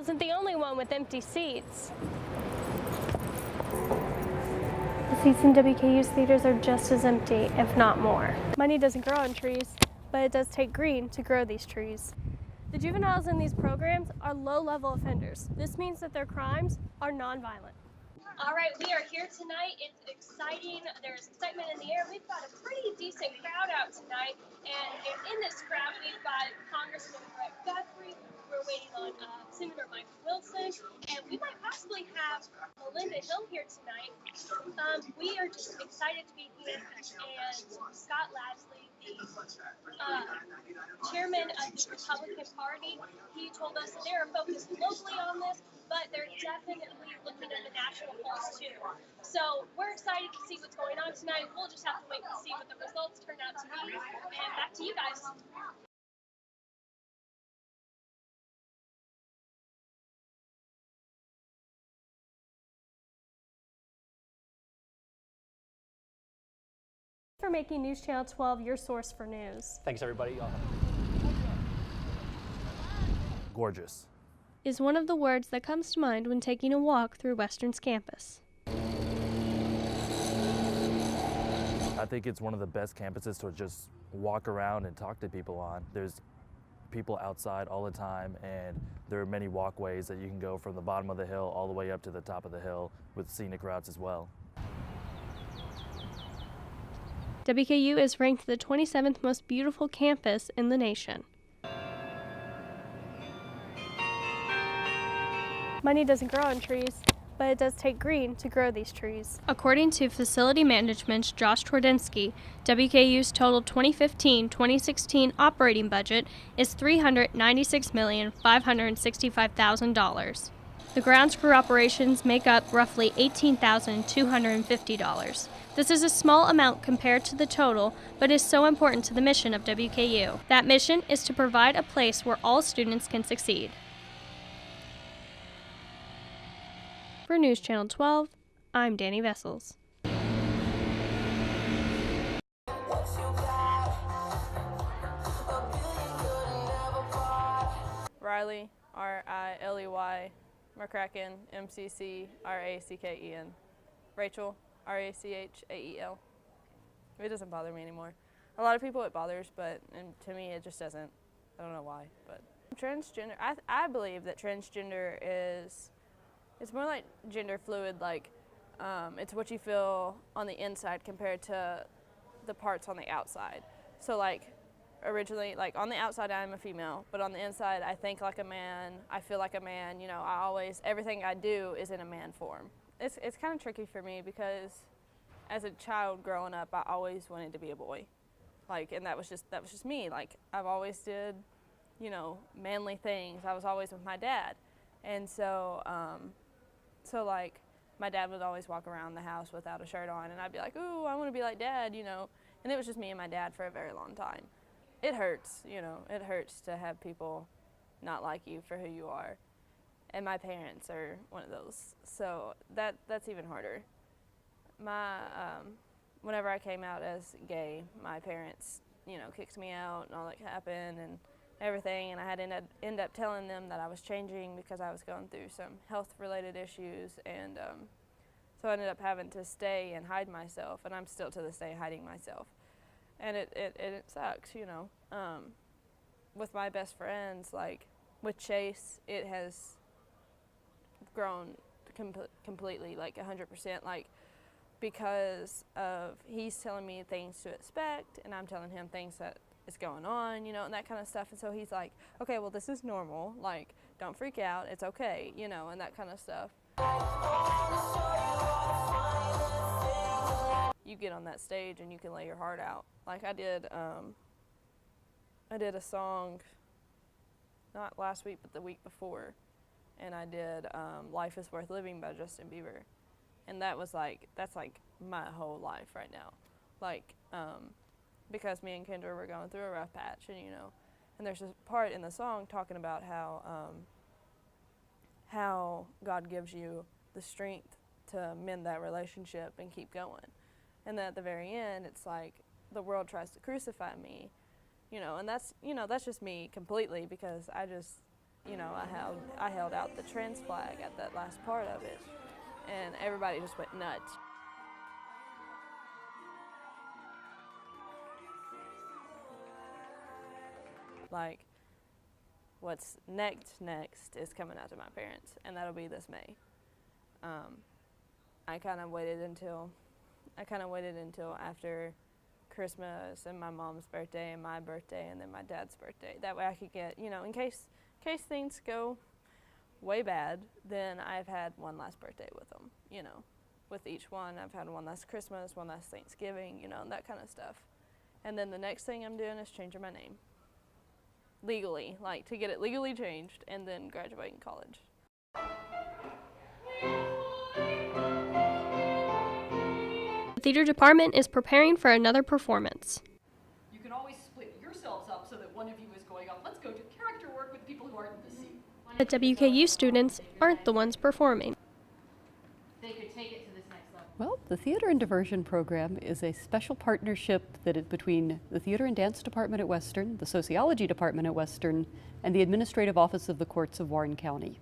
isn't the only one with empty seats. The seats in WKU's theaters are just as empty, if not more. Money doesn't grow on trees, but it does take green to grow these trees. The juveniles in these programs are low-level offenders. This means that their crimes are nonviolent. All right, we are here tonight. It's exciting. There's excitement in the air. We've got a pretty decent crowd out tonight. And in this crowd, we've got Congressman Brett Guthrie. We're waiting on Senator Mike Wilson. And we might possibly have Melinda Hill here tonight. We are just excited to be here. And Scott Lashley, the chairman of the Republican Party, he told us that they are focused locally on this, but they're definitely looking at the national polls too. So we're excited to see what's going on tonight. We'll just have to wait and see what the results turn out to be. And back to you guys. For making News Channel 12 your source for news. Thanks, everybody. Gorgeous is one of the words that comes to mind when taking a walk through Western's campus. I think it's one of the best campuses to just walk around and talk to people on. There's people outside all the time, and there are many walkways that you can go from the bottom of the hill all the way up to the top of the hill with scenic routes as well. WKU is ranked the 27th most beautiful campus in the nation. Money doesn't grow on trees, but it does take green to grow these trees. According to Facility Management's Josh Twardensky, WKU's total 2015-2016 operating budget is $396,565,000. The grounds crew operations make up roughly $18,250. This is a small amount compared to the total, but is so important to the mission of WKU. That mission is to provide a place where all students can succeed. For News Channel 12, I'm Dani Vessels. Riley, R-I-L-E-Y, McCracken, M-C-C-R-A-C-K-E-N. Rachel, R-A-C-H-A-E-L. It doesn't bother me anymore. A lot of people it bothers, but to me it just doesn't. I don't know why, but. Transgender, I believe that transgender is, it's more like gender fluid, like it's what you feel on the inside compared to the parts on the outside. So like originally, like on the outside I'm a female, but on the inside I think like a man, I feel like a man, you know, everything I do is in a man form. It's kind of tricky for me because as a child growing up, I always wanted to be a boy. Like, and that was just me. Like, I've always did, you know, manly things. I was always with my dad. And so, like, my dad would always walk around the house without a shirt on, and I'd be like, ooh, I want to be like Dad, you know. And it was just me and my dad for a very long time. It hurts, you know, it hurts to have people not like you for who you are. And my parents are one of those, so that's even harder. Whenever I came out as gay, my parents, you know, kicked me out and all that happened and everything, and I had to end up telling them that I was changing because I was going through some health-related issues, and so I ended up having to stay and hide myself, and I'm still to this day hiding myself. And it sucks, you know. With my best friends, like with Chase, it has grown completely, like 100%, like because of he's telling me things to expect and I'm telling him things that is going on, you know, and that kind of stuff. And so he's like, okay, well, this is normal, like don't freak out, it's okay, you know, and that kind of stuff. You get on that stage and you can lay your heart out. Like I did a song not last week but the week before, and I did Life is Worth Living by Justin Bieber. And that's like my whole life right now. Like, because me and Kendra were going through a rough patch, and you know, and there's this part in the song talking about how God gives you the strength to mend that relationship and keep going. And then at the very end, it's like the world tries to crucify me, you know, and that's just me completely, because You know, I held out the trans flag at that last part of it, and everybody just went nuts. Like, what's next is coming out to my parents, and that'll be this May. I kind of waited until after Christmas and my mom's birthday and my birthday and then my dad's birthday. That way I could get, you know, in case things go way bad, then I've had one last birthday with them, you know. With each one, I've had one last Christmas, one last Thanksgiving, you know, and that kind of stuff. And then the next thing I'm doing is changing my name. Legally, like to get it legally changed and then graduating college. The theater department is preparing for another performance. You can always split yourselves up so that one of you is going up. Let's go do character work with people who aren't in the scene. But WKU students aren't the ones performing. They could take it to this next level. Well, the Theater and Diversion Program is a special partnership that is between the Theater and Dance Department at Western, the Sociology Department at Western, and the Administrative Office of the Courts of Warren County.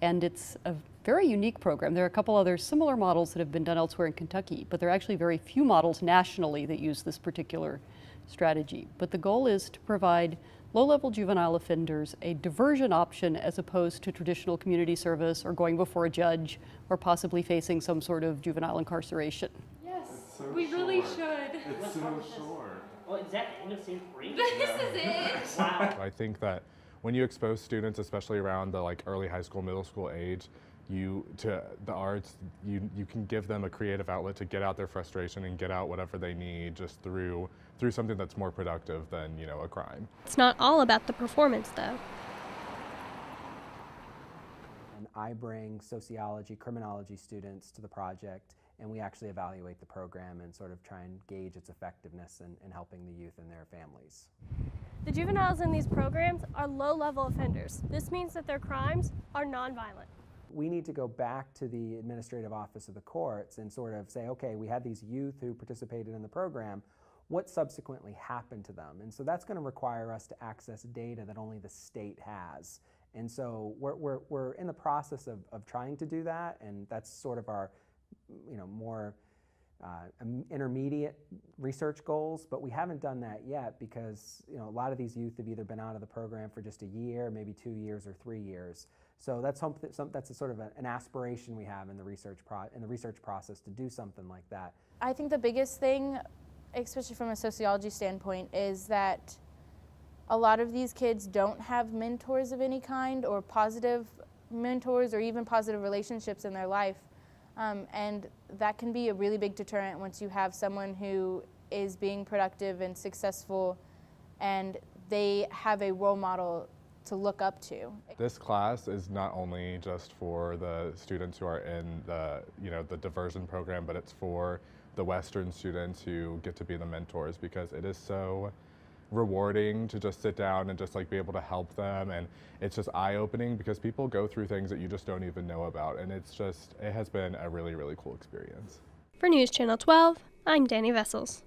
And it's a very unique program. There are a couple other similar models that have been done elsewhere in Kentucky, but there are actually very few models nationally that use this particular strategy. But the goal is to provide low-level juvenile offenders a diversion option as opposed to traditional community service or going before a judge or possibly facing some sort of juvenile incarceration. Yes, So we really short. should. It's so short. Well, is that the end of scene 3? This is it. Wow. I think that when you expose students, especially around the early high school, middle school age, to the arts, you can give them a creative outlet to get out their frustration and get out whatever they need just through something that's more productive than, you know, a crime. It's not all about the performance, though. And I bring sociology, criminology students to the project, and we actually evaluate the program and sort of try and gauge its effectiveness in helping the youth and their families. The juveniles in these programs are low-level offenders. This means that their crimes are nonviolent. We need to go back to the administrative office of the courts and sort of say, okay, we had these youth who participated in the program. What subsequently happened to them? And so that's going to require us to access data that only the state has. And so we're in the process of trying to do that, and that's sort of our, you know, more intermediate research goals, but we haven't done that yet because, you know, a lot of these youth have either been out of the program for just a year, maybe 2 years or 3 years. So that's that's a sort of an aspiration we have in the research process to do something like that. I think the biggest thing, especially from a sociology standpoint, is that a lot of these kids don't have mentors of any kind or positive mentors or even positive relationships in their life. And that can be a really big deterrent once you have someone who is being productive and successful and they have a role model to look up to. This class is not only just for the students who are in the, you know, the diversion program, but it's for the Western students who get to be the mentors, because it is so rewarding to just sit down and just be able to help them, and it's just eye-opening because people go through things that you just don't even know about, and it has been a really, really cool experience. For News Channel 12, I'm Dani Vessels.